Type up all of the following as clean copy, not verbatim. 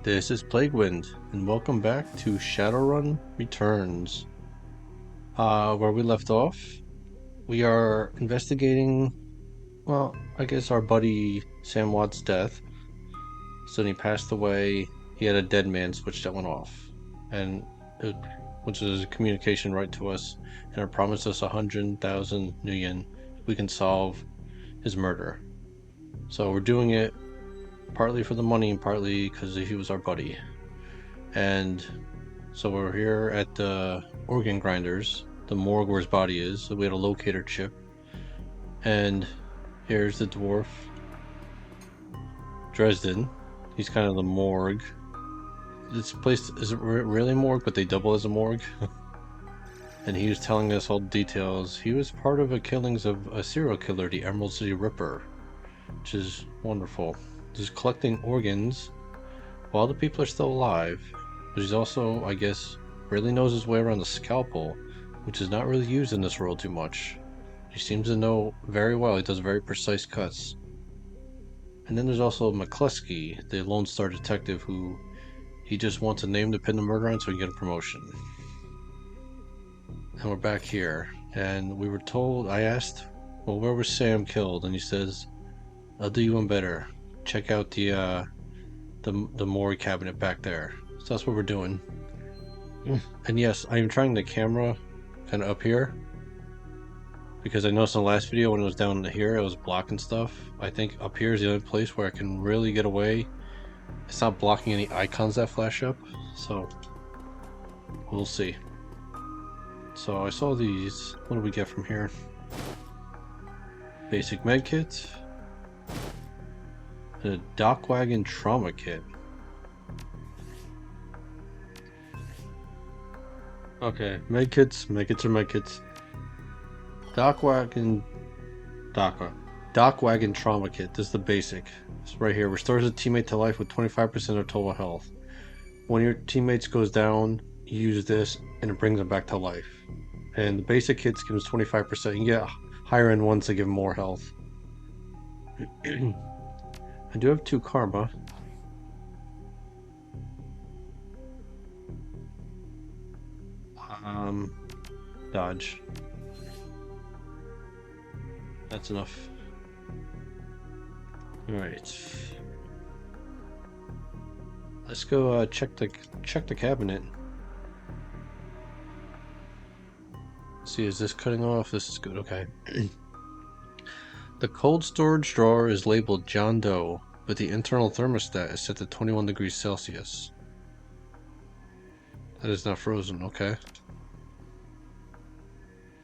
This is Plaguewind, and welcome back to Shadowrun Returns. Where we left off, we are investigating, well, I guess our buddy Sam Watt's death. So when he passed away, he had a dead man switch that went off, and which is a communication right to us, and it promised us 100,000 new yen if we can solve his murder. So we're doing it partly for the money and partly because he was our buddy. And so we're here at the organ grinders, the morgue where his body is. So we had a locator chip. And here's the dwarf, Dresden. He's kind of the morgue. This place isn't really a morgue, but they double as a morgue. And he was telling us all the details. He was part of the killings of a serial killer, the Emerald City Ripper, which is wonderful. Just collecting organs while the people are still alive. But he's also, I guess, really knows his way around the scalpel, which is not really used in this world too much. He seems to know very well. He does very precise cuts. And then there's also McCluskey, the Lone Star detective, who he just wants a name to pin the murder on so he can get a promotion. And we're back here, and we were told, I asked, well, where was Sam killed? And he says, I'll do you one better. Check out the morgue cabinet back there. So that's what we're doing. And yes, I am trying the camera kind of up here because I noticed in the last video when it was down here it was blocking stuff. I think up here is the only place where I can really get away. It's not blocking any icons that flash up, so we'll see. So I saw these. What do we get from here? Basic med kit and a dock wagon trauma kit. Okay, medkits are medkits. Dock wagon trauma kit. This is the basic. It's right here. Restores a teammate to life with 25% of total health. When your teammates goes down, you use this and it brings them back to life. And the basic kits gives 25%. You can get higher end ones to give more health. I do have 2 karma. Dodge. That's enough. Alright. Let's go check the cabinet. See, is this cutting off? This is good, okay. The cold storage drawer is labeled John Doe, but the internal thermostat is set to 21 degrees Celsius. That is not frozen, okay.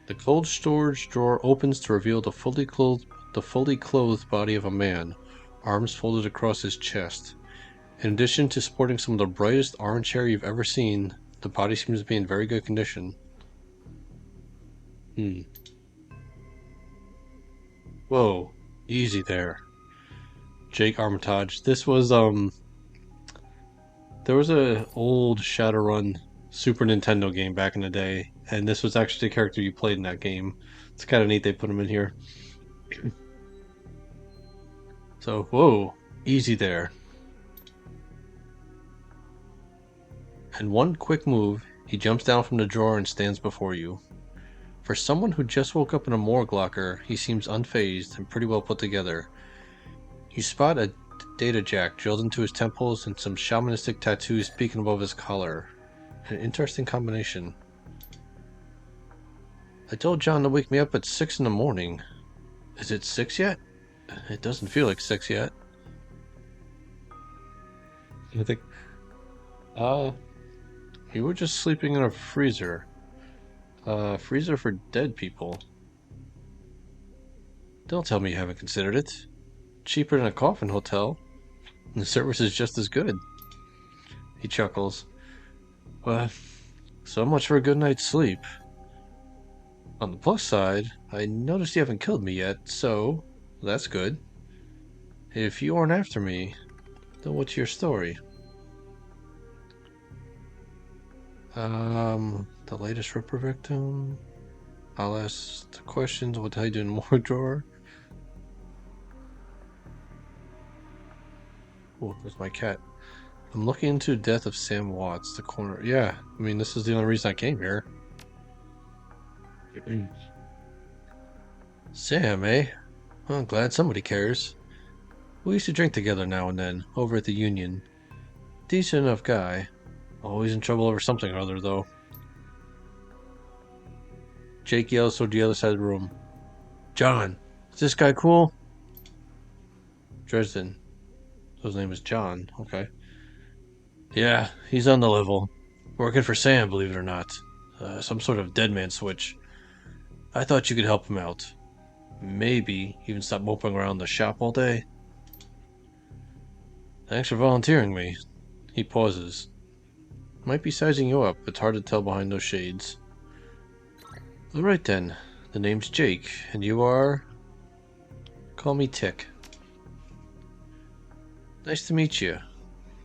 The cold storage drawer opens to reveal the fully clothed body of a man, arms folded across his chest. In addition to sporting some of the brightest orange hair you've ever seen, the body seems to be in very good condition. Whoa, easy there. Jake Armitage. This was, there was a old Shadowrun Super Nintendo game back in the day, and this was actually the character you played in that game. It's kind of neat they put him in here. So, whoa, easy there. And one quick move, he jumps down from the drawer and stands before you. For someone who just woke up in a morgue locker, he seems unfazed and pretty well put together. You spot a data jack drilled into his temples and some shamanistic tattoos peeking above his collar. An interesting combination. I told John to wake me up at 6 in the morning. Is it 6 yet? It doesn't feel like 6 yet. I think... you were just sleeping in a freezer. Freezer for dead people. Don't tell me you haven't considered it. Cheaper than a coffin hotel. And the service is just as good. He chuckles. Well, so much for a good night's sleep. On the plus side, I noticed you haven't killed me yet, so that's good. If you aren't after me, then what's your story? The latest Ripper victim? I'll ask the questions. What did I do in the morgue drawer? Oh, there's my cat. I'm looking into the death of Sam Watts, the corner. Yeah, I mean, this is the only reason I came here. Sam, eh? Well, I'm glad somebody cares. We used to drink together now and then, over at the Union. Decent enough guy. Always in trouble over something or other, though. Jake yells toward the other side of the room. John, is this guy cool? Dresden. So his name is John, okay. Yeah, he's on the level. Working for Sam, believe it or not. Some sort of dead man switch. I thought you could help him out. Maybe even stop moping around the shop all day. Thanks for volunteering me. He pauses. Might be sizing you up, it's hard to tell behind those shades. Alright then. The name's Jake, and you are... Call me Tick. Nice to meet you.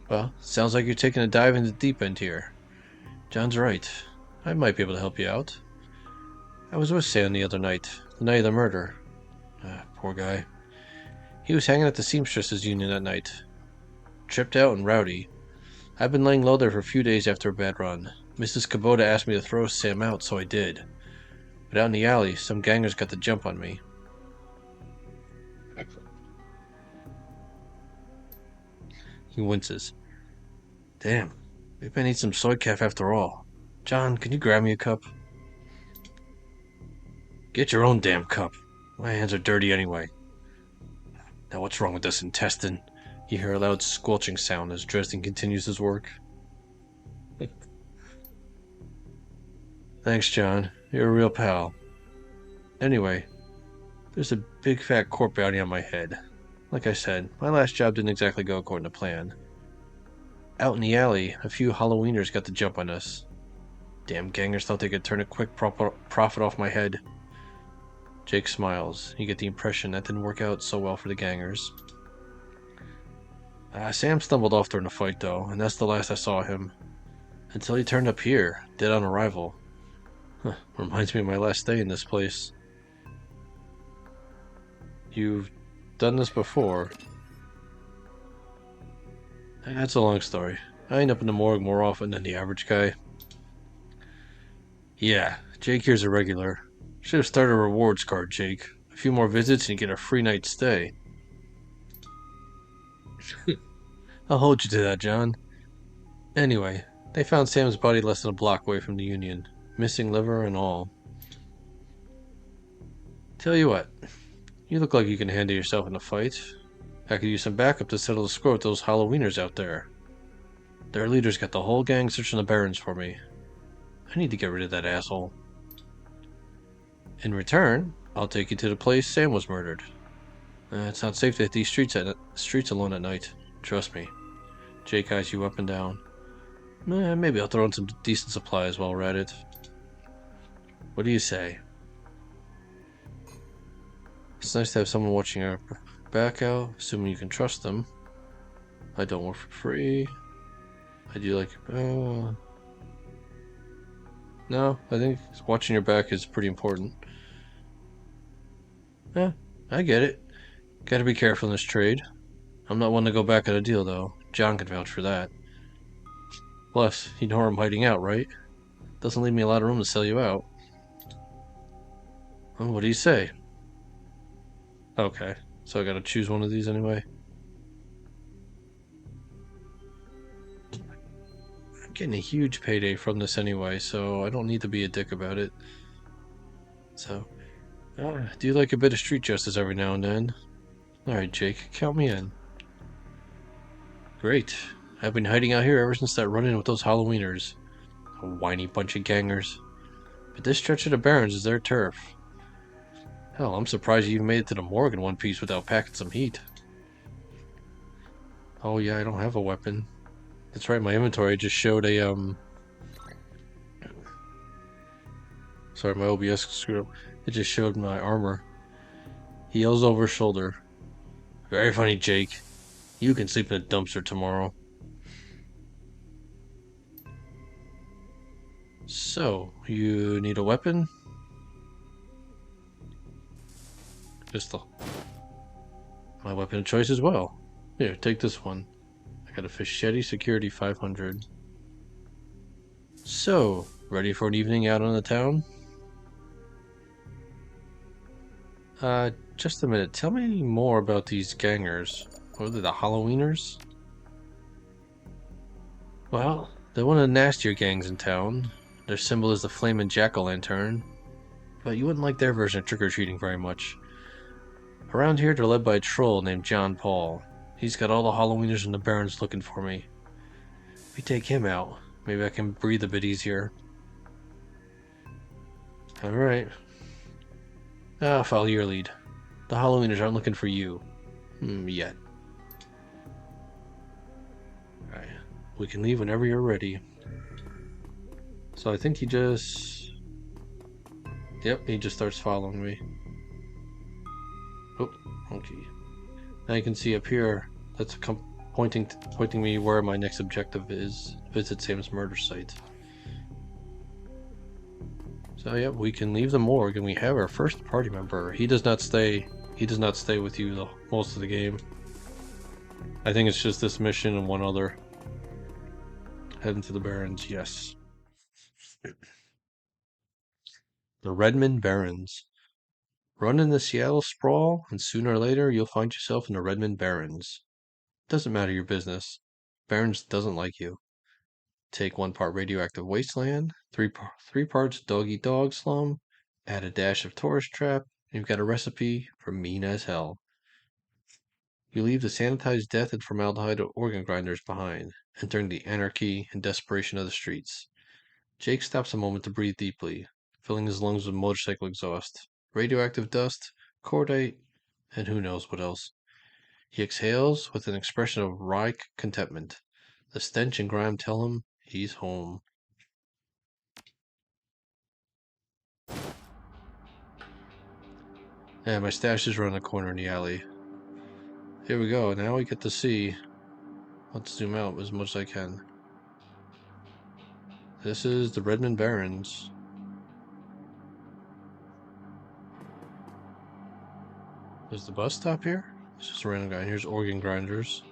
Well, sounds like you're taking a dive into the deep end here. John's right. I might be able to help you out. I was with Sam the other night, the night of the murder. Poor guy. He was hanging at the seamstresses union that night. Tripped out and rowdy. I've been laying low there for a few days after a bad run. Mrs. Kubota asked me to throw Sam out, so I did. But out in the alley, some gangers got the jump on me. He winces. Damn, maybe I need some soy calf after all. John, can you grab me a cup? Get your own damn cup. My hands are dirty anyway. Now what's wrong with this intestine? You hear a loud squelching sound as Dresden continues his work. Thanks, John. You're a real pal. Anyway, there's a big fat court bounty on my head. Like I said, my last job didn't exactly go according to plan. Out in the alley, a few Halloweeners got the jump on us. Damn gangers thought they could turn a quick profit off my head. Jake smiles. You get the impression that didn't work out so well for the gangers. Sam stumbled off during the fight, though, and that's the last I saw him. Until he turned up here, dead on arrival. Reminds me of my last day in this place. You've done this before. That's a long story. I end up in the morgue more often than the average guy. Yeah, Jake here's a regular. Should have started a rewards card, Jake. A few more visits and you get a free night stay. I'll hold you to that, John. Anyway, they found Sam's body less than a block away from the Union. Missing liver and all. Tell you what, you look like you can handle yourself in a fight. I could use some backup to settle the score with those Halloweeners out there. Their leader's got the whole gang searching the barrens for me. I need to get rid of that asshole. In return, I'll take you to the place Sam was murdered. It's not safe to hit these streets alone at night. Trust me. Jake eyes you up and down. Maybe I'll throw in some decent supplies while we're at it. What do you say? It's nice to have someone watching our back out, assuming you can trust them. I don't work for free. I do like... No, I think watching your back is pretty important. I get it. Gotta be careful in this trade. I'm not one to go back on a deal, though. John can vouch for that. Plus, you know where I'm hiding out, right? Doesn't leave me a lot of room to sell you out. Well, what do you say? Okay, so I gotta choose one of these anyway. I'm getting a huge payday from this anyway, so I don't need to be a dick about it. So, do you like a bit of street justice every now and then? Alright, Jake, count me in. Great. I've been hiding out here ever since that run-in with those Halloweeners. A whiny bunch of gangers. But this stretch of the Barrens is their turf. Hell, I'm surprised you even made it to the morgue in one piece without packing some heat. Oh yeah, I don't have a weapon. That's right, my inventory just showed a, Sorry, my OBS screwed up. It just showed my armor. He yells over his shoulder. Very funny, Jake. You can sleep in a dumpster tomorrow. So, you need a weapon? Pistol. My weapon of choice as well. Here, take this one. I got a Fischetti Security 500. So, ready for an evening out on the town? Just a minute. Tell me more about these gangers. What are they, the Halloweeners? Well, they're one of the nastier gangs in town. Their symbol is the flaming jack-o'-lantern, but you wouldn't like their version of trick-or-treating very much. Around here, they're led by a troll named John Paul. He's got all the Halloweeners and the Barons looking for me. If we take him out, maybe I can breathe a bit easier. Alright. Follow your lead. The Halloweeners aren't looking for you. Yet. Alright. We can leave whenever you're ready. So I think he just... Yep, he just starts following me. Oh, okay. Now you can see up here, that's pointing me where my next objective is. Visit Sam's murder site. So yeah, we can leave the morgue, and we have our first party member. He does not stay. He does not stay with you most of the game. I think it's just this mission and one other. Heading to the Barrens, yes. The Redmond Barrens. Run in the Seattle sprawl, and sooner or later you'll find yourself in the Redmond Barrens. Doesn't matter your business. Barrens doesn't like you. Take 1 part radioactive wasteland, 3 parts dog-eat-dog slum, add a dash of tourist trap, and you've got a recipe for mean as hell. You leave the sanitized death and formaldehyde organ grinders behind, entering the anarchy and desperation of the streets. Jake stops a moment to breathe deeply, filling his lungs with motorcycle exhaust, radioactive dust, cordite, and who knows what else. He exhales with an expression of wry contentment. The stench and grime tell him he's home. Yeah, my stash is around the corner in the alley. Here we go. Now we get to see. Let's zoom out as much as I can. This is the Redmond Barrens. There's the bus stop here. It's just a random guy. Here's organ grinders.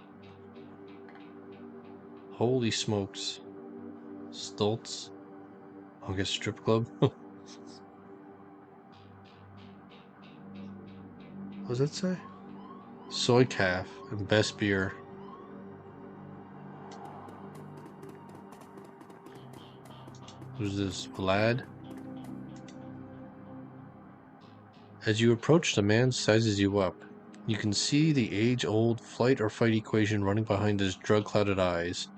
Holy smokes. Stults. I'll get strip club. What does that say? Soy calf and best beer. Who's this? Vlad? As you approach, the man sizes you up. You can see the age-old flight or fight equation running behind his drug-clouded eyes.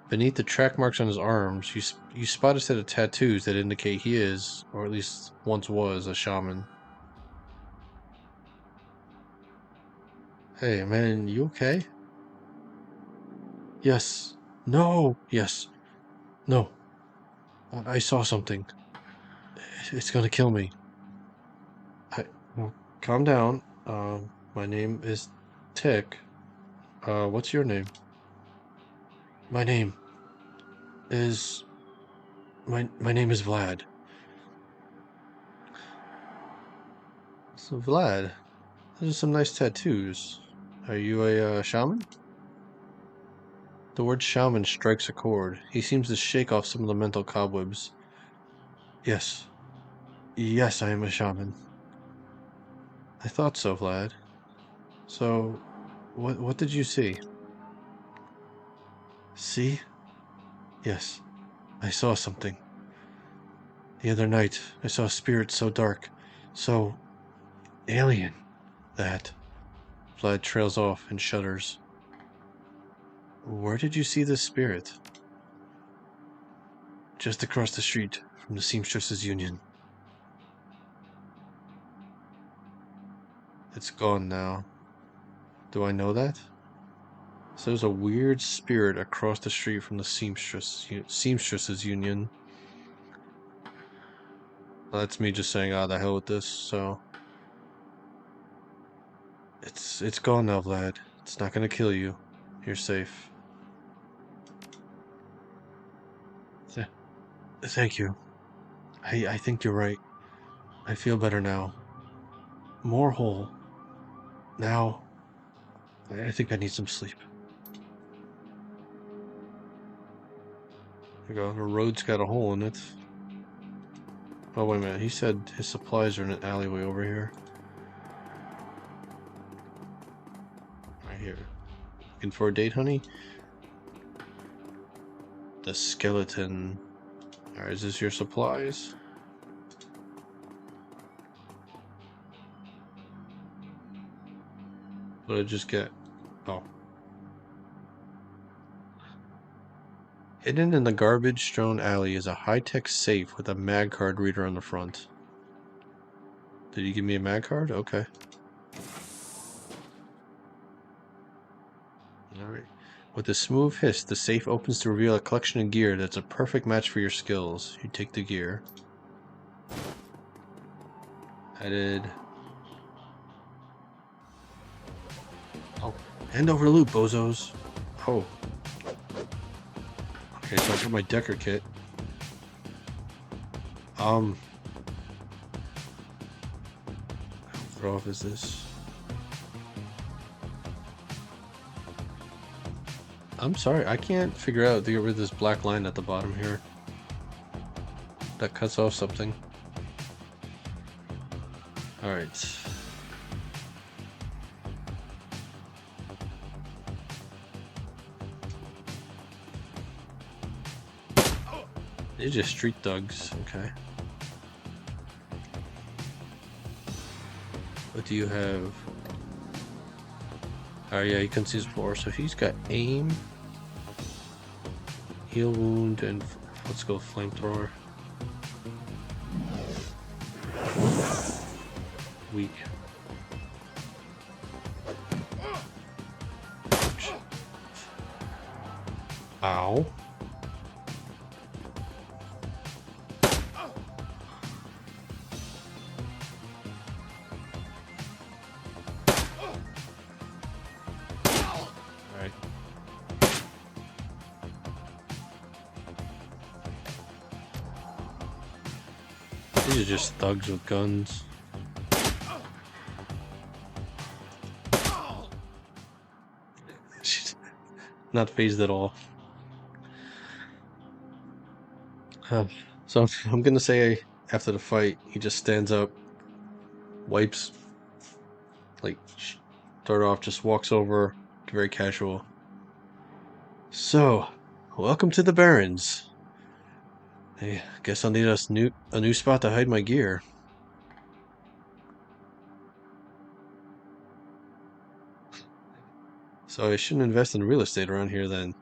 Beneath the track marks on his arms, you spot a set of tattoos that indicate he is, or at least once was, a shaman. Hey, man, you okay? Yes. No. Yes. No. I saw something. It's gonna kill me. Well, calm down. My name is Tick. What's your name? My name is... My name is Vlad. So, Vlad, those are some nice tattoos. Are you a shaman? The word shaman strikes a chord. He seems to shake off some of the mental cobwebs. Yes. Yes, I am a shaman. I thought so, Vlad. So, what did you see? See? Yes, I saw something. The other night, I saw a spirit so dark, so alien, that... Vlad trails off and shudders. Where did you see this spirit? Just across the street from the Seamstresses Union. It's gone now. Do I know that? So there's a weird spirit across the street from the Seamstresses Union. That's me just saying, the hell with this, so... It's gone now, Vlad. It's not gonna kill you. You're safe. Thank you. I think you're right. I feel better now. More whole. Now, I think I need some sleep. we go. The road's got a hole in it. Oh, wait a minute. He said his supplies are in an alleyway over here. Right here. Looking for a date, honey? The skeleton. Alright, is this your supplies? What did I just get? Oh. Hidden in the garbage-strewn alley is a high-tech safe with a mag card reader on the front. Did he give me a mag card? Okay. Alright. With a smooth hiss, the safe opens to reveal a collection of gear that's a perfect match for your skills. You take the gear. Headed. Oh, hand over the loot, bozos. Oh. Okay, so I got my Decker kit. How far off is this? I'm sorry, I can't figure out to get rid of this black line at the bottom here. That cuts off something. Alright. They're just street thugs, okay. What do you have? Oh yeah, you can see his floor. So he's got aim, heal wound, and let's go flamethrower. Weak. Ow. These are just thugs with guns. She's not phased at all. So I'm gonna say after the fight, he just stands up, wipes, like, start off, just walks over, very casual. So, welcome to the Barrens. Hey, guess I'll need a new spot to hide my gear. So I shouldn't invest in real estate around here then.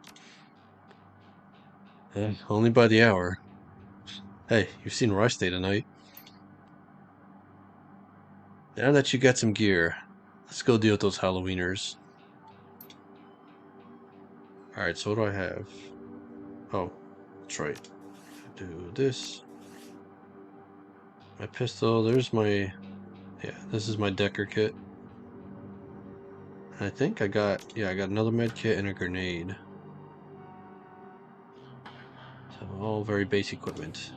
Only by the hour. Hey, you've seen where I stay tonight. Now that you got some gear, let's go deal with those Halloweeners. Alright, so what do I have? Oh, that's right. Do this. My pistol, there's my... Yeah, this is my Decker kit. I think I got... Yeah, I got another med kit and a grenade. So, all very base equipment.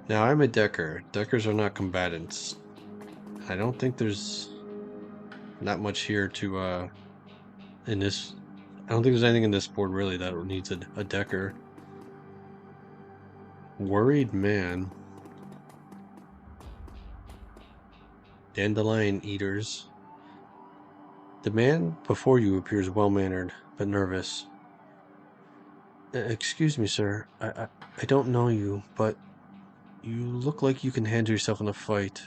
Now, I'm a Decker. Deckers are not combatants. I don't think there's not much here to, in this... I don't think there's anything in this board, really, that needs a Decker. Worried man. Dandelion eaters. The man before you appears well-mannered, but nervous. Excuse me, sir. I don't know you, but you look like you can handle yourself in a fight,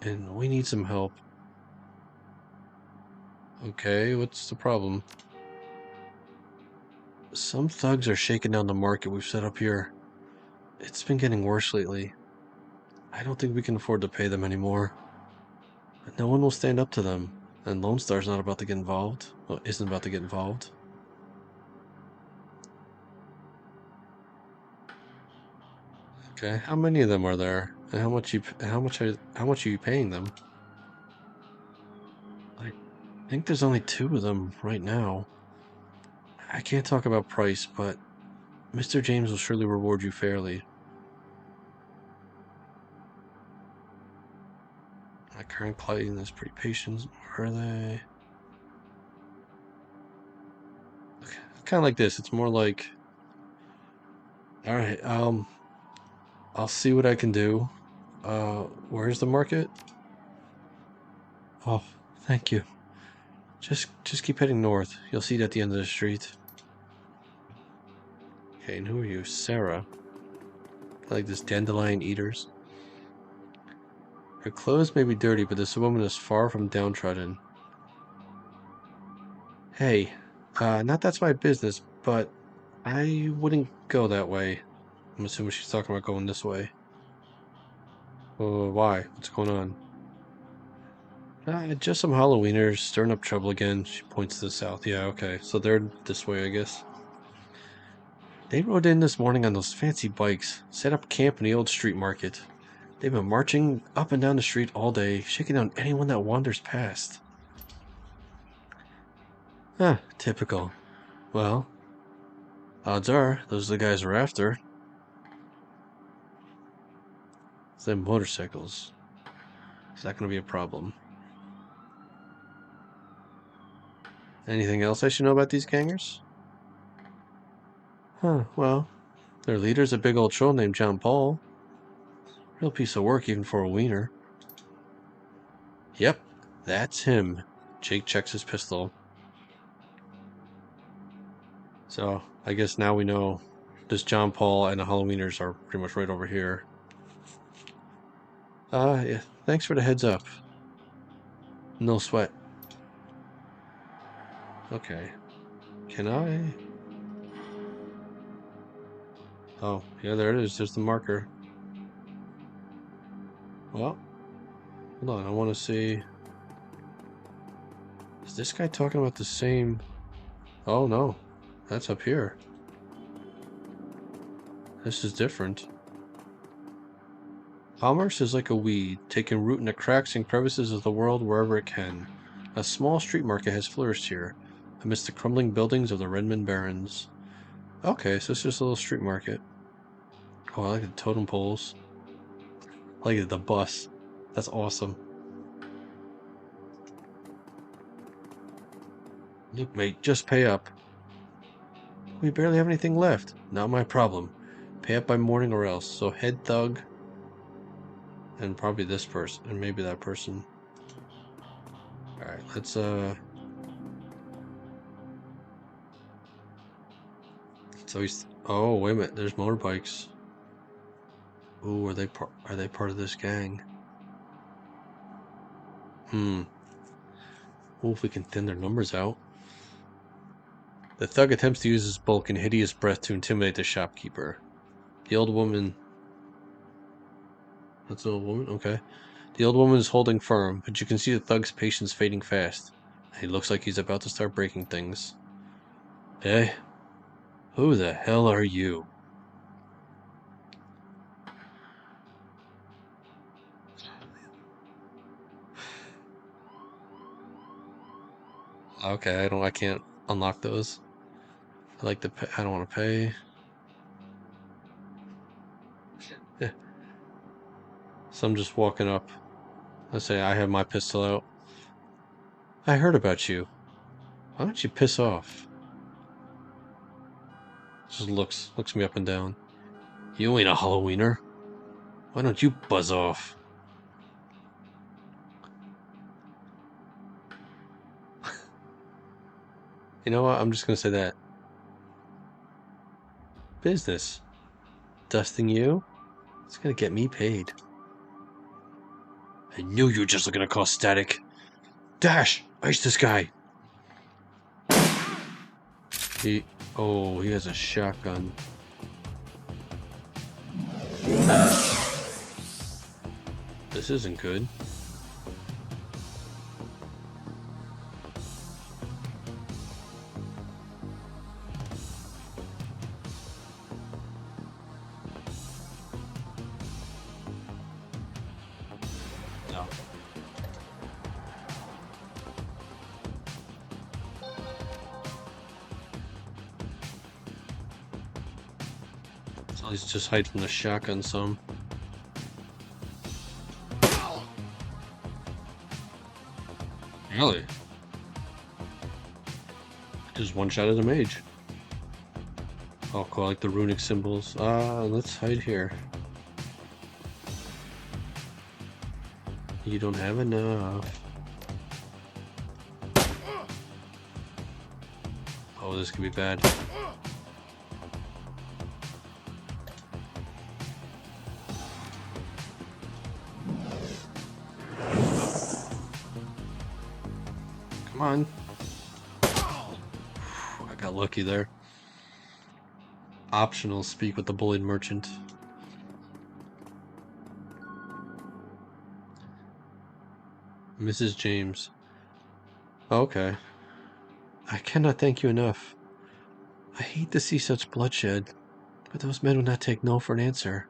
and we need some help. Okay, what's the problem? Some thugs are shaking down the market we've set up here. It's been getting worse lately. I don't think we can afford to pay them anymore. No one will stand up to them, and Lone Star's not about to get involved. Well, isn't about to get involved. Okay, how many of them are there, and how much are you paying them? I think there's only 2 of them right now. I can't talk about price, but Mr. James will surely reward you fairly. My current client is pretty patient. Where are they? Okay, kind of like this. It's more like All right. I'll see what I can do. Where's the market? Oh, thank you. Just keep heading north. You'll see it at the end of the street. Okay, and who are you? Sarah. Like this dandelion eaters. Her clothes may be dirty, but this woman is far from downtrodden. Hey, not that's my business, but I wouldn't go that way. I'm assuming she's talking about going this way. Why? What's going on? Just some Halloweeners stirring up trouble again. She points to the south. Yeah, okay. So they're this way, I guess. They rode in this morning on those fancy bikes, set up camp in the old street market. They've been marching up and down the street all day, shaking down anyone that wanders past. Typical. Well, odds are, those are the guys we're after. It's them motorcycles. Is that going to be a problem? Anything else I should know about these gangers? Well, their leader's a big old troll named John Paul. Real piece of work even for a wiener. Yep, that's him. Jake checks his pistol. So, I guess now we know this John Paul and the Halloweeners are pretty much right over here. Yeah, thanks for the heads up. No sweat. Okay. Can I? Oh, yeah, there it is. There's the marker. Well, hold on. I want to see. Is this guy talking about the same? Oh, no. That's up here. This is different. Commerce is like a weed, taking root in the cracks and crevices of the world wherever it can. A small street market has flourished here, amidst the crumbling buildings of the Redmond Barrens. Okay, so it's just a little street market. Oh, I like the totem poles. I like the bus. That's awesome. Look, mate, just pay up. We barely have anything left. Not my problem. Pay up by morning or else. So head thug. And probably this person. And maybe that person. Alright, let's always. Oh, wait a minute. There's motorbikes. Ooh, are they part of this gang? Ooh, if we can thin their numbers out. The thug attempts to use his bulk and hideous breath to intimidate the shopkeeper. The old woman. That's an old woman? Okay. The old woman is holding firm, but you can see the thug's patience fading fast. He looks like he's about to start breaking things. Eh? Who the hell are you? Okay, I can't unlock those. I like to pay, I don't want to pay. Yeah. So I'm just walking up. Let's say I have my pistol out. I heard about you. Why don't you piss off? Just looks me up and down. You ain't a Halloweener. Why don't you buzz off? You know what? I'm just gonna say that. Business. Dusting you? It's gonna get me paid. I knew you were just looking to cause static. Dash! Ice this guy! He has a shotgun. This isn't good. No. So he's just hide from the shotgun some. Really? Just one shot at a mage. Oh, cool, I like the runic symbols. Let's hide here. You don't have enough. Oh, this could be bad. Come on. I got lucky there. Optional, speak with the bullied merchant. Mrs. James. Okay. I cannot thank you enough. I hate to see such bloodshed, but those men would not take no for an answer.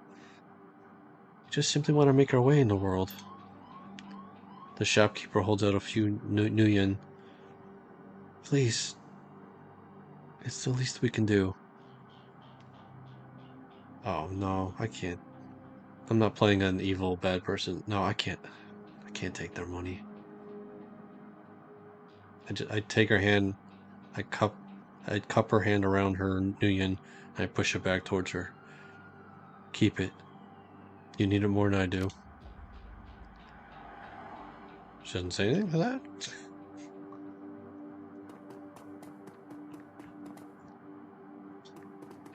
We just simply want to make our way in the world. The shopkeeper holds out a few nuyen. Please. It's the least we can do. Oh no, I can't. I'm not playing an evil, bad person. No, I can't. I can't take their money. I take her hand, I cup her hand around her nuyen, and I push it back towards her. Keep it. You need it more than I do. She doesn't say anything to that?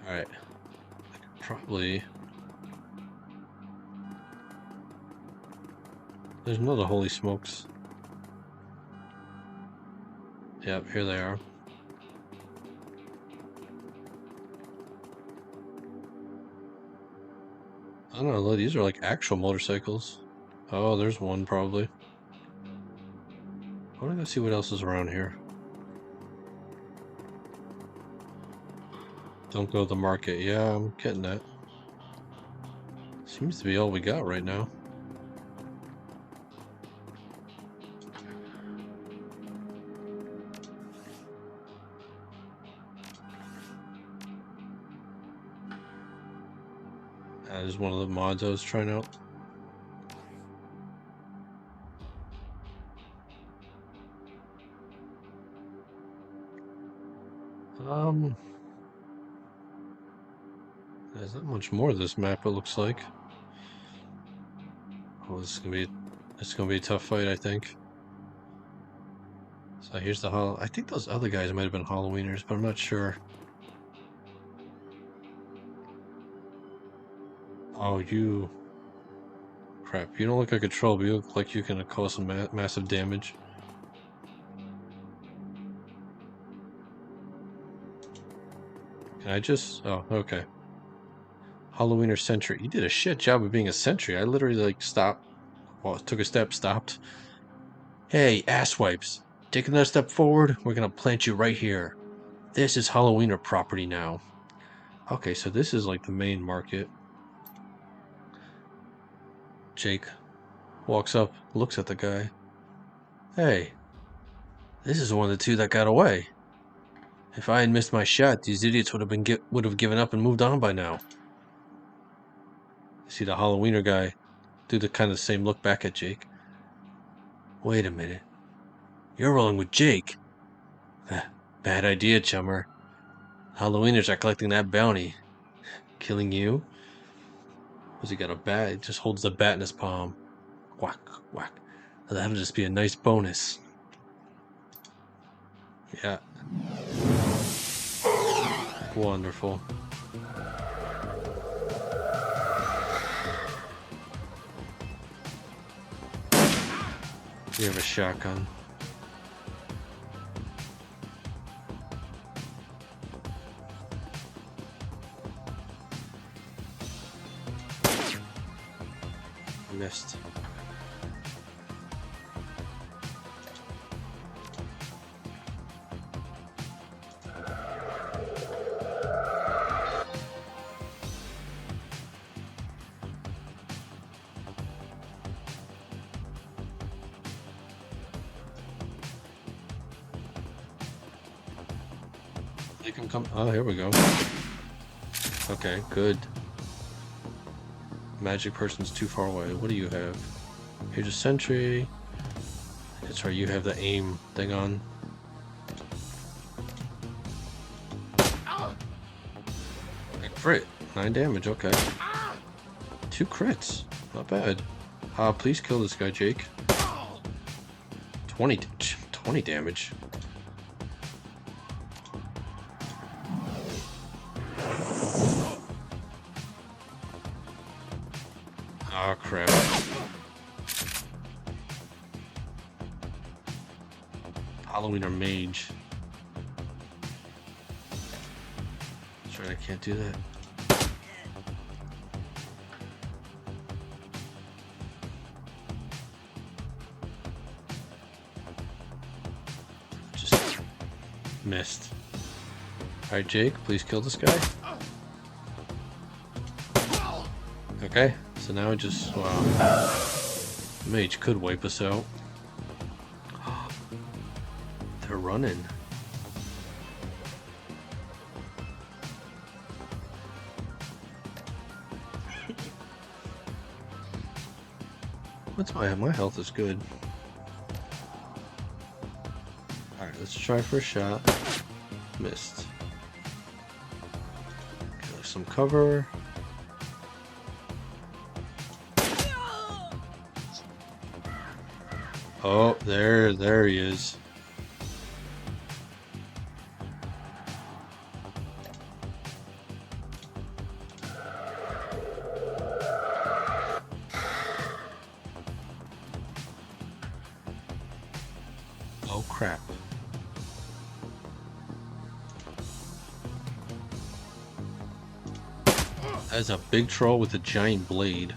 Alright. I could probably... There's another holy smokes. Yep, here they are. I don't know, these are like actual motorcycles. Oh, there's one probably. I want to go see what else is around here. Don't go to the market. Yeah, I'm getting that. Seems to be all we got right now. That is one of the mods I was trying out. There's not much more of this map, it looks like. Oh, this is gonna be a tough fight, I think. So here's the I think those other guys might have been Halloweeners, but I'm not sure. Oh, you... Crap, you don't look like a troll, but you look like you can cause some massive damage. Can I just... Oh, okay. Halloweener sentry. You did a shit job of being a sentry. I literally, like, stopped. Well, took a step, stopped. Hey, asswipes. Take another step forward, we're gonna plant you right here. This is Halloweener property now. Okay, so this is like the main market. Jake walks up, looks at the guy. Hey, this is one of the two that got away. If I had missed my shot, these idiots would have given up and moved on by now. You see the Halloweener guy do the kind of same look back at Jake. Wait a minute. You're rolling with Jake. Bad idea, chummer. Halloweeners are collecting that bounty. Killing you? Has he got a bat? He just holds the bat in his palm. Whack, whack. That'll just be a nice bonus. Yeah. Wonderful. You have a shotgun. Missed. They can come. Oh, here we go. Okay, good. Magic person's too far away. What do you have? Here's a sentry. That's right, you have the aim thing on. Crit. 9 damage, okay. 2 crits. Not bad. Please kill this guy, Jake. 20 damage. Oh crap. Halloween or mage. That's right, I can't do that. Just missed. Alright, Jake, please kill this guy. Okay, so now it just, wow. Mage could wipe us out. They're running. What's my health is good. Alright, let's try for a shot. Missed. Okay, there's some cover. Oh, there he is. Oh crap. That's a big troll with a giant blade.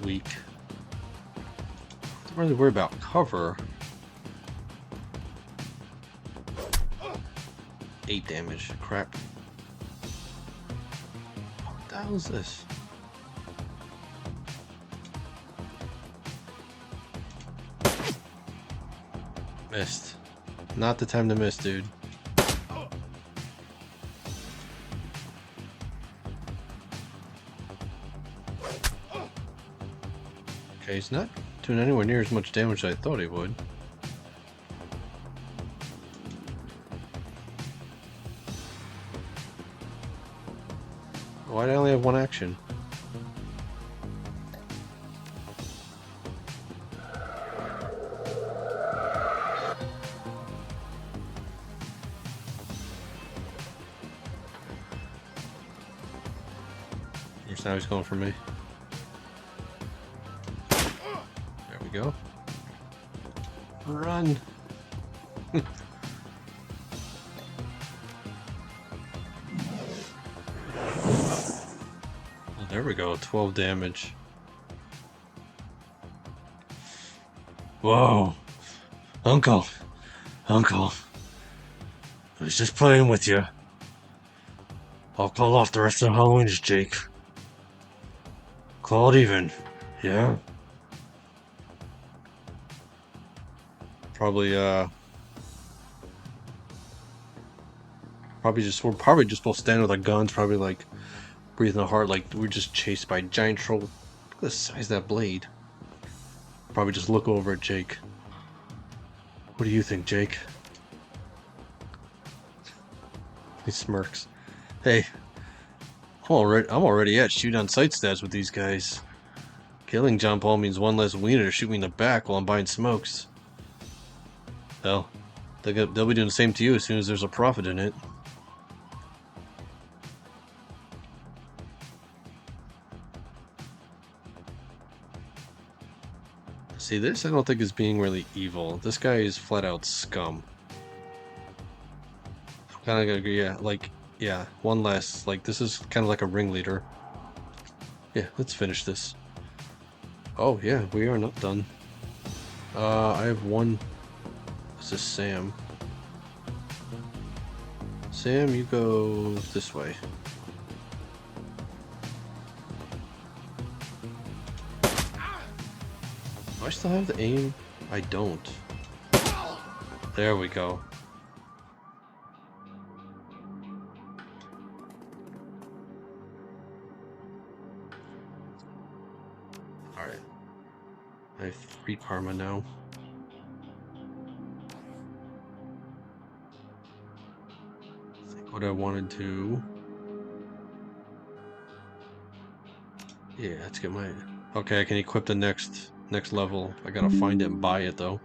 Weak. Don't really worry about cover. 8 damage. Crap. What the hell is this? Missed. Not the time to miss, dude. Okay, he's not doing anywhere near as much damage as I thought he would. Why do I only have one action? Yes, now he's going for me. There we go. Run! Oh, there we go, 12 damage. Whoa! Uncle! Uncle! I was just playing with you. I'll call off the rest of the Halloweens, Jake. Call it even. Yeah? Probably, we're probably just both standing with our guns, probably like breathing hard, like we're just chased by a giant troll. Look at the size of that blade. Probably just look over at Jake. What do you think, Jake? He smirks. Hey, I'm already at shoot on sight stats with these guys. Killing John Paul means one less wiener to shoot me in the back while I'm buying smokes. Hell, they'll be doing the same to you as soon as there's a profit in it. See, this I don't think is being really evil. This guy is flat out scum. Kind of agree, yeah, like, yeah, one less, like, this is kind of like a ringleader. Yeah, let's finish this. Oh, yeah, we are not done. I have one. This is Sam. Sam, you go this way. Do I still have the aim? I don't. There we go. Alright. I have 3 karma now. what I wanted to. Yeah, let's get my. Okay, I can equip the next level. I gotta find it and buy it though.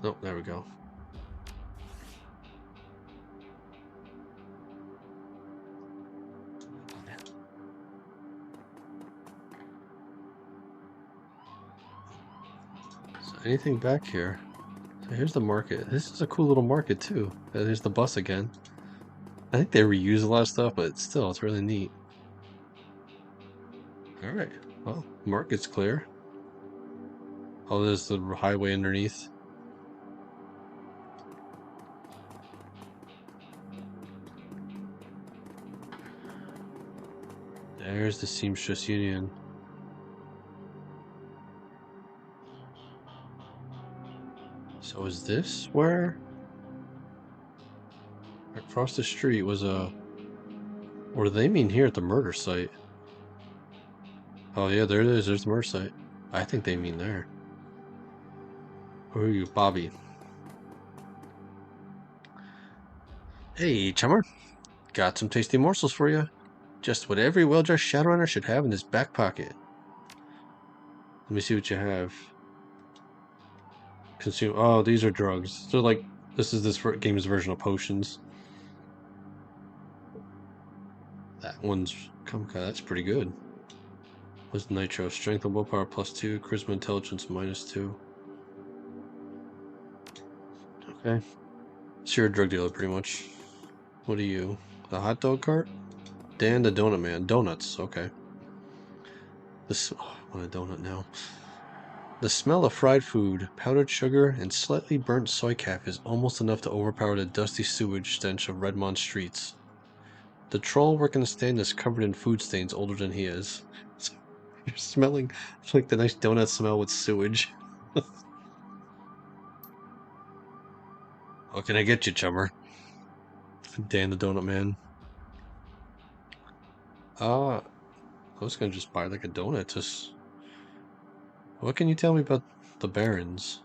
Oh, there we go. So anything back here? So here's the market. This is a cool little market too. There's the bus again. I think they reuse a lot of stuff, but still, it's really neat. All right. Well, market's clear. Oh, there's the highway underneath. There's the Seamstress Union. So is this where? Across the street was a. What do they mean here at the murder site? Oh yeah, there it is. There's the murder site. I think they mean there. Who are you, Bobby? Hey, chummer. Got some tasty morsels for you. Just what every well-dressed Shadowrunner should have in his back pocket. Let me see what you have. Consume. Oh, these are drugs. So like, this is this game's version of potions. That one's that's pretty good. What's nitro? Strength and willpower +2, charisma intelligence -2. Okay. So you're a drug dealer pretty much. What are you? The hot dog cart? Dan the donut man. Donuts, okay. This I want a donut now. The smell of fried food, powdered sugar, and slightly burnt soy cap is almost enough to overpower the dusty sewage stench of Redmond streets. The troll working the stand is covered in food stains older than he is. So you're smelling like the nice donut smell with sewage. What can I get you, chummer? Dan the Donut Man. I was gonna just buy like a donut. Just what can you tell me about the Barrens?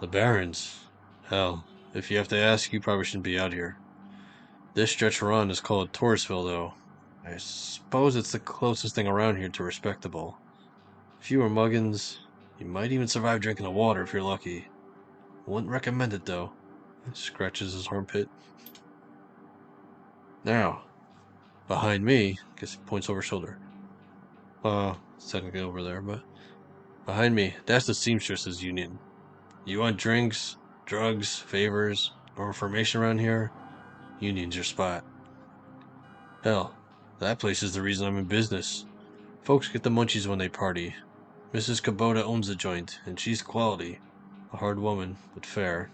The Barrens? Hell, if you have to ask, you probably shouldn't be out here. This stretch we're on is called Touristville, though. I suppose it's the closest thing around here to respectable. Fewer muggins. You might even survive drinking the water if you're lucky. Wouldn't recommend it, though. Scratches his armpit. Now, behind me, guess he points over his shoulder. It's technically over there, but behind me, that's the Seamstresses Union. You want drinks, drugs, favors, or information around here? Union's your spot. Hell, that place is the reason I'm in business. Folks get the munchies when they party. Mrs. Kubota owns the joint, and she's quality. A hard woman, but fair.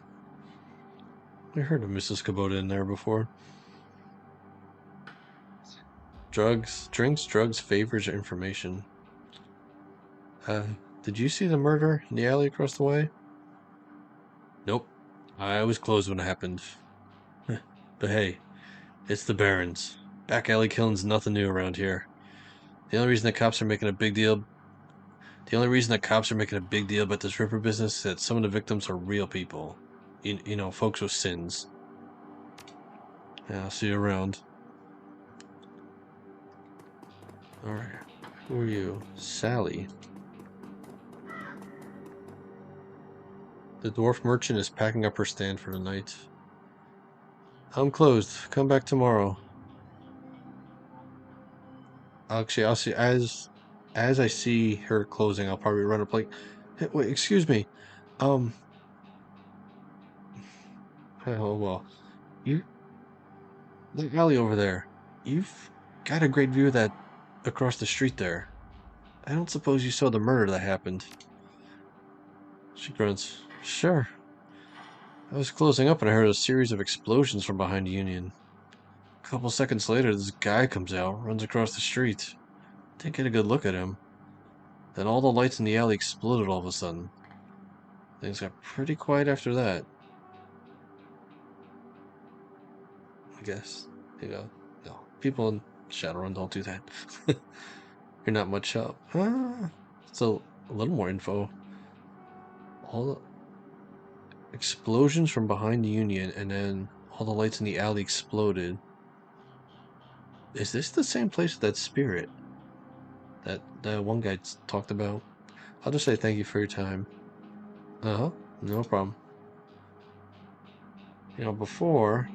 I heard of Mrs. Kubota in there before. Drugs, drinks, drugs, favors, or information. Did you see the murder in the alley across the way? Nope. I was closed when it happened. But hey, it's the Barrens. Back alley killing's nothing new around here. The only reason the cops are making a big deal about this Ripper business is that some of the victims are real people. You know, folks with sins. Yeah, I'll see you around. Alright. Who are you? Sally. The dwarf merchant is packing up her stand for the night. I'm closed. Come back tomorrow. Actually, I'll see as I see her closing, I'll probably run up like, hey, wait, excuse me. Um, oh well, you the alley over there. You've got a great view of that across the street there. I don't suppose you saw the murder that happened. She grunts. Sure. I was closing up and I heard a series of explosions from behind Union. A couple seconds later, this guy comes out, runs across the street. Didn't get a good look at him. Then all the lights in the alley exploded all of a sudden. Things got pretty quiet after that. I guess. No. People in Shadowrun don't do that. You're not much help. So, a little more info. All Explosions from behind the Union, and then all the lights in the alley exploded. Is this the same place with that spirit that the one guy talked about? I'll just say thank you for your time. Uh-huh. No problem. You know, before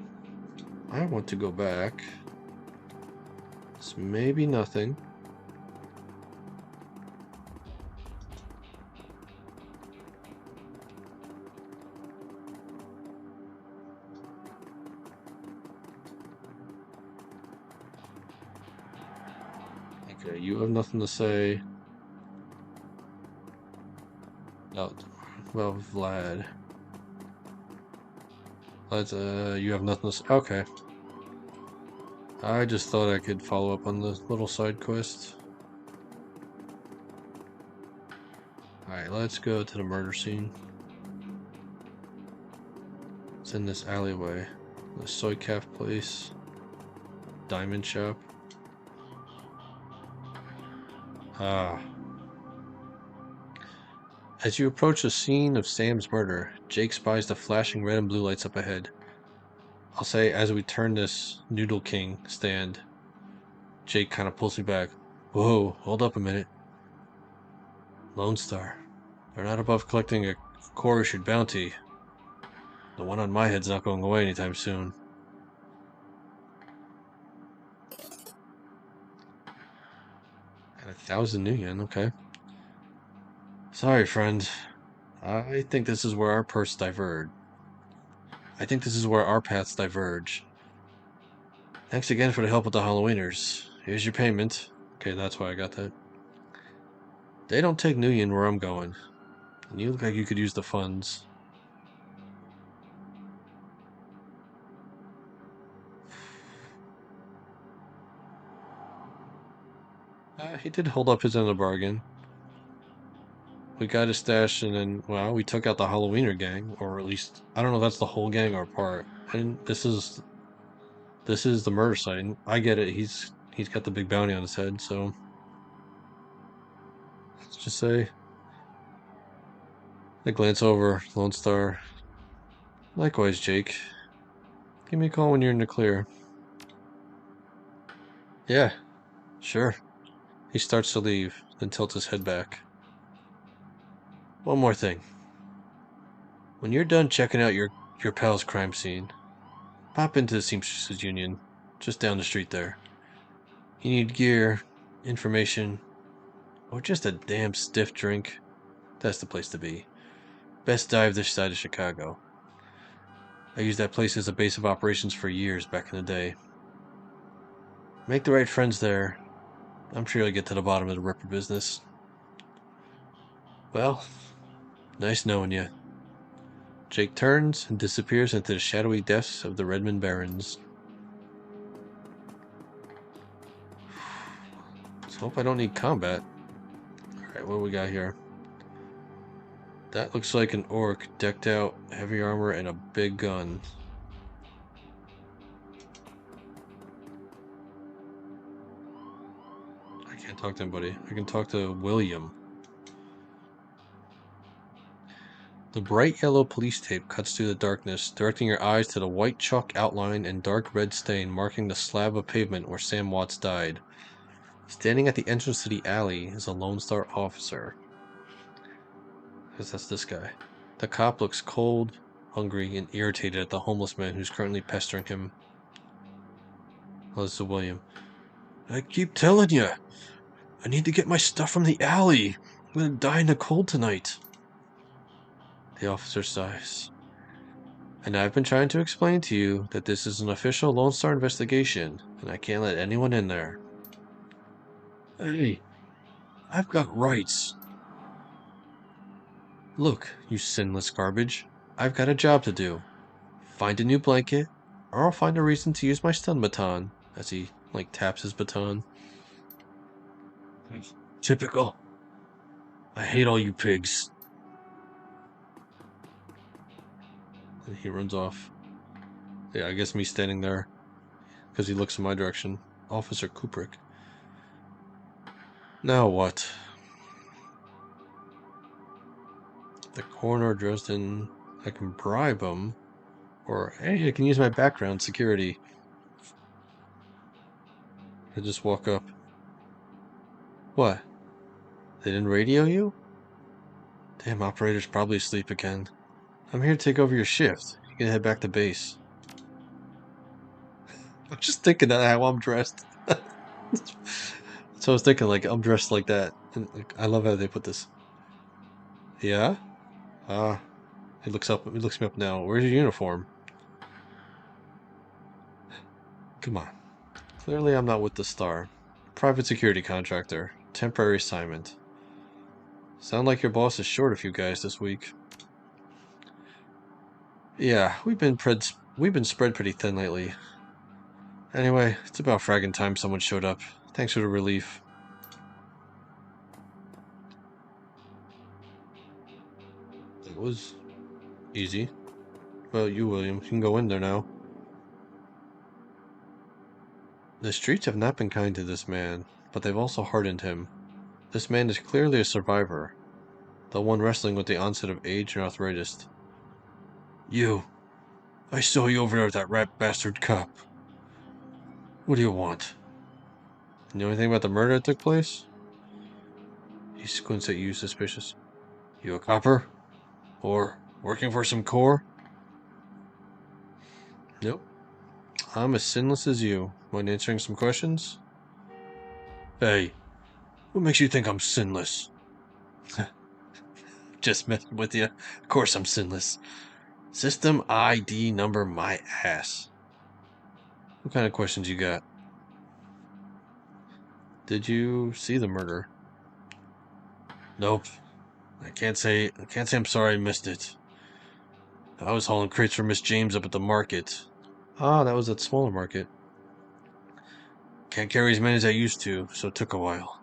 I want to go back. It's maybe nothing. Okay, you have nothing to say. No, well, Vlad. Let's, you have nothing to say. Okay. I just thought I could follow up on the little side quest. Alright, let's go to the murder scene. It's in this alleyway. The soy calf place. Diamond shop. Ah. As you approach the scene of Sam's murder, Jake spies the flashing red and blue lights up ahead. I'll say as we turn this Noodle King stand, Jake kind of pulls me back. Whoa, hold up a minute. Lone Star. They're not above collecting a core-issued bounty. The one on my head's not going away anytime soon. And 1,000 new yen, okay. Sorry, friend. I think this is where our paths diverge. Thanks again for the help with the Halloweeners. Here's your payment. Okay, that's why I got that. They don't take new yen where I'm going. And you look like you could use the funds. He did hold up his end of the bargain. We got his stash, and then, well, we took out the Halloweener gang, or at least, I don't know if that's the whole gang or part. And this is the murder site. And I get it. He's got the big bounty on his head, so let's just say I glance over Lone Star. Likewise, Jake. Give me a call when you're in the clear. Yeah, sure. He starts to leave, then tilts his head back. One more thing. When you're done checking out your pal's crime scene, pop into the Seamstresses Union, just down the street there. You need gear, information, or just a damn stiff drink, that's the place to be. Best dive this side of Chicago. I used that place as a base of operations for years back in the day. Make the right friends there. I'm sure you'll get to the bottom of the Ripper business. Well, nice knowing you. Jake turns and disappears into the shadowy depths of the Redmond Barrens. Let's hope I don't need combat. Alright, what do we got here? That looks like an orc decked out, heavy armor, and a big gun. I can't talk to anybody. I can talk to William. The bright yellow police tape cuts through the darkness, directing your eyes to the white chalk outline and dark red stain marking the slab of pavement where Sam Watts died. Standing at the entrance to the alley is a Lone Star officer. I guess that's this guy. The cop looks cold, hungry, and irritated at the homeless man who's currently pestering him. Oh, this is William. I keep telling you, I need to get my stuff from the alley. I'm gonna die in the cold tonight. The officer sighs. And I've been trying to explain to you that this is an official Lone Star investigation, and I can't let anyone in there. Hey, I've got rights. Look, you sinless garbage. I've got a job to do. Find a new blanket, or I'll find a reason to use my stun baton, as he, taps his baton. Typical. I hate all you pigs. And he runs off. Yeah, I guess me standing there, because he looks in my direction. Officer Kubrick. Now what? The coroner, Dresden, I can bribe them. Or, hey, I can use my background security. I just walk up. What? They didn't radio you? Damn, operator's probably asleep again. I'm here to take over your shift. You can head back to base. I'm just thinking that how I'm dressed. So I was thinking, like, I'm dressed like that. And like, I love how they put this. Yeah? Ah. He looks up. He looks me up now. Where's your uniform? Come on. Clearly I'm not with the Star. Private security contractor. Temporary assignment. Sound like your boss is short a few guys this week. Yeah, we've been spread pretty thin lately. Anyway, it's about fragging time someone showed up. Thanks for the relief. It was easy. Well, you, William, you can go in there now. The streets have not been kind to this man, but they've also hardened him. This man is clearly a survivor, the one wrestling with the onset of age and arthritis. You! I saw you over there with that rat bastard cop. What do you want? You know anything about the murder that took place? He squints at you, suspicious. You a copper? Or working for some corps? Nope. I'm as sinless as you. Mind answering some questions? Hey, what makes you think I'm sinless? Just messing with you. Of course I'm sinless. System ID number my ass. What kind of questions you got? Did you see the murder? Nope. I can't say I'm sorry I missed it. I was hauling crates for Miss James up at the market. Ah, that was that smaller market. Can't carry as many as I used to, so it took a while.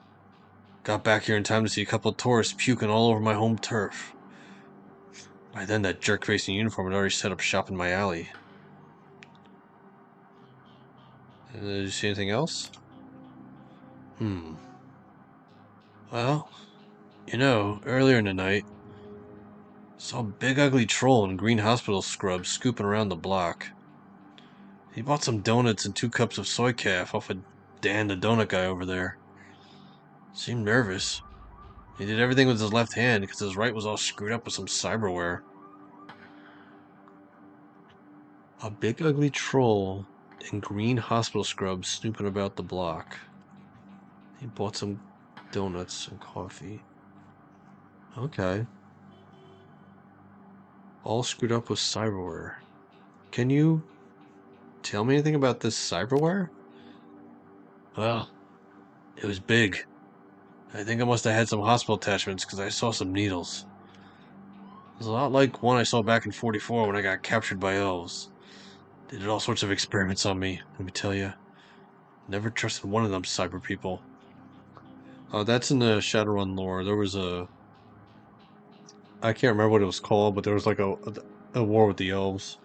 Got back here in time to see a couple of tourists puking all over my home turf. By then, that jerk-face in uniform had already set up shop in my alley. Did you see anything else? Well, earlier in the night, saw a big ugly troll in green hospital scrubs scooping around the block. He bought some donuts and 2 cups of soy calf off of Dan the donut guy over there. Seemed nervous. He did everything with his left hand because his right was all screwed up with some cyberware. A big ugly troll in green hospital scrubs snooping about the block. He bought some donuts and coffee. Okay. All screwed up with cyberware. Can you tell me anything about this cyberware? Well, it was big. I think I must have had some hospital attachments because I saw some needles. It was a lot like one I saw back in 44 when I got captured by elves. They did all sorts of experiments on me, let me tell you. Never trusted one of them cyber people. That's in the Shadowrun lore. There was I can't remember what it was called, but there was like a war with the elves.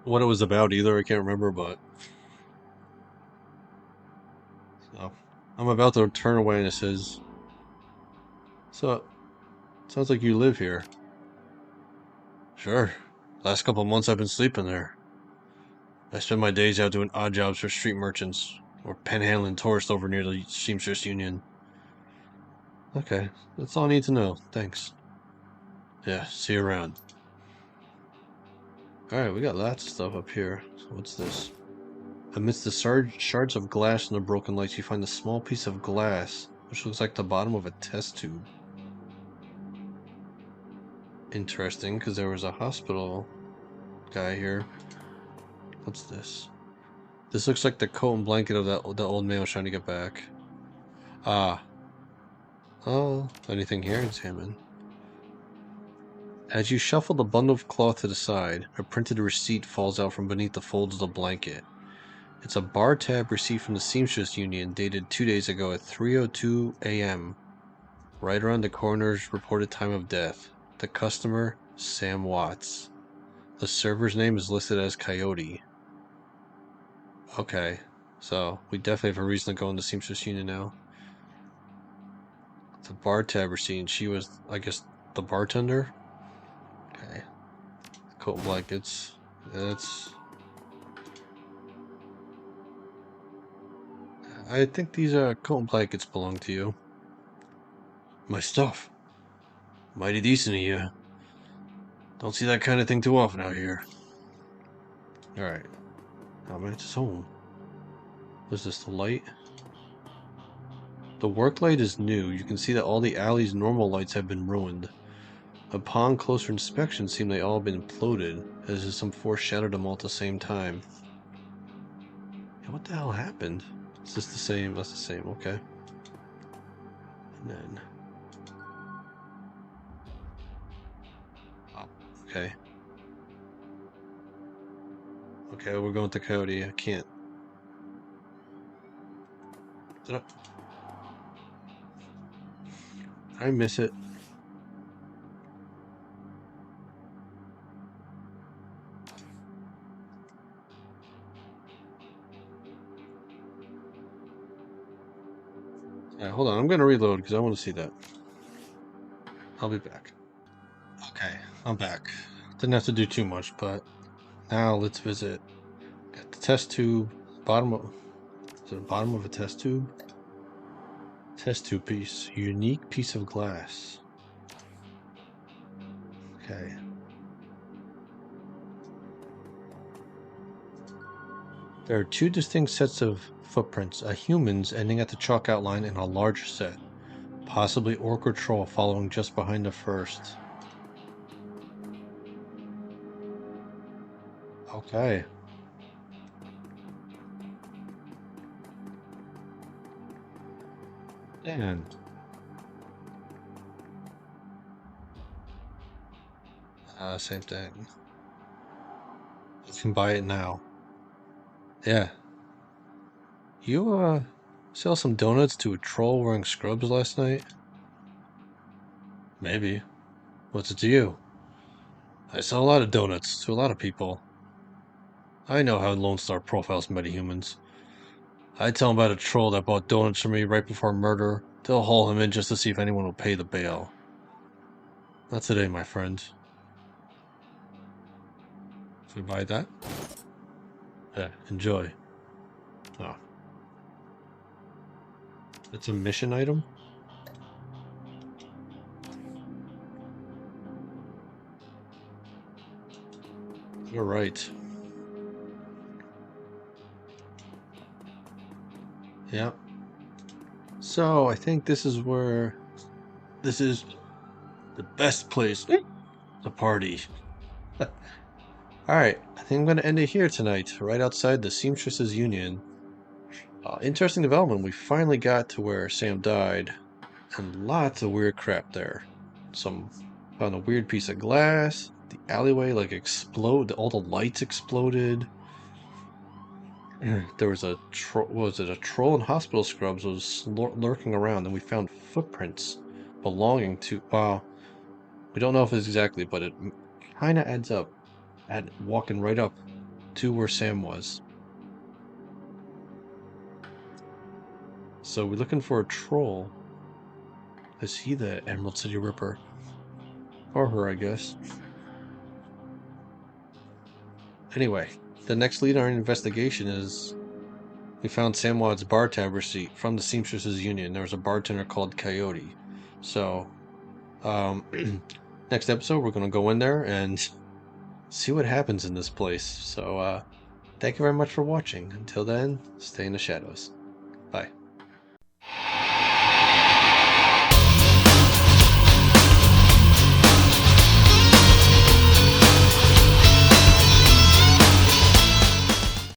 What it was about either, I can't remember, but so, I'm about to turn away and it says, so, sounds like you live here. Sure. Last couple of months I've been sleeping there. I spend my days out doing odd jobs for street merchants, or panhandling tourists over near the Seamstress Union. Okay, that's all I need to know. Thanks. Yeah, see you around. Alright, we got lots of stuff up here. So what's this? Amidst the shards of glass and the broken lights, you find a small piece of glass, which looks like the bottom of a test tube. Interesting, because there was a hospital guy here. What's this? This looks like the coat and blanket of the old man was trying to get back. Ah. Oh, anything here? Examine. As you shuffle the bundle of cloth to the side, a printed receipt falls out from beneath the folds of the blanket. It's a bar tab receipt from the Seamstress Union dated 2 days ago at 3:02 a.m. Right around the coroner's reported time of death. The customer, Sam Watts. The server's name is listed as Coyote. Okay, so we definitely have a reason to go in the Seamstress Union now. The bar tab scene. She was, I guess, the bartender. Okay. Coat and blankets. That's. I think these coat and blankets belong to you. My stuff. Mighty decent of you. Don't see that kind of thing too often out here. Alright. Now I'm at his home. What's this, the light? The work light is new. You can see that all the alley's normal lights have been ruined. Upon closer inspection, it seemed they all have been imploded, as if some force shattered them all at the same time. Yeah, what the hell happened? Is this the same? That's the same, okay. And then... Oh, okay. Okay, we're going to Coyote. I can't. Did I miss it? Yeah, hold on. I'm going to reload because I want to see that. I'll be back. Okay, I'm back. Didn't have to do too much, but now let's visit. Got the test tube. Bottom of... Is it the bottom of a test tube? Test tube piece. Unique piece of glass. Okay. There are two distinct sets of footprints, a human's ending at the chalk outline and a larger set, possibly orc or troll following just behind the first. Okay. And same thing. You can buy it now. Yeah. You sell some donuts to a troll wearing scrubs last night? Maybe. What's it to you? I sell a lot of donuts to a lot of people. I know how Lone Star profiles metahumans. I tell him about a troll that bought donuts from me right before murder. They'll haul him in just to see if anyone will pay the bail. Not today, my friend. If we buy that? Yeah, enjoy. Oh. It's a mission item? You're right. Yeah. So, I think this is where... This is the best place to party. Alright, I think I'm going to end it here tonight, right outside the Seamstresses Union. Interesting development. We finally got to where Sam died, and lots of weird crap there. Found a weird piece of glass. The alleyway like explode. All the lights exploded. There was a was it a troll in hospital scrubs was lurking around, and we found footprints belonging to. Wow, we don't know if it's exactly, but it kind of adds up. At walking right up to where Sam was. So we're looking for a troll. Is he the Emerald City Ripper? Or her, I guess. Anyway, the next lead in our investigation is we found Samwad's bar tab receipt from the Seamstresses Union. There was a bartender called Coyote. So, next episode we're going to go in there and see what happens in this place. So, thank you very much for watching. Until then, stay in the shadows. Bye.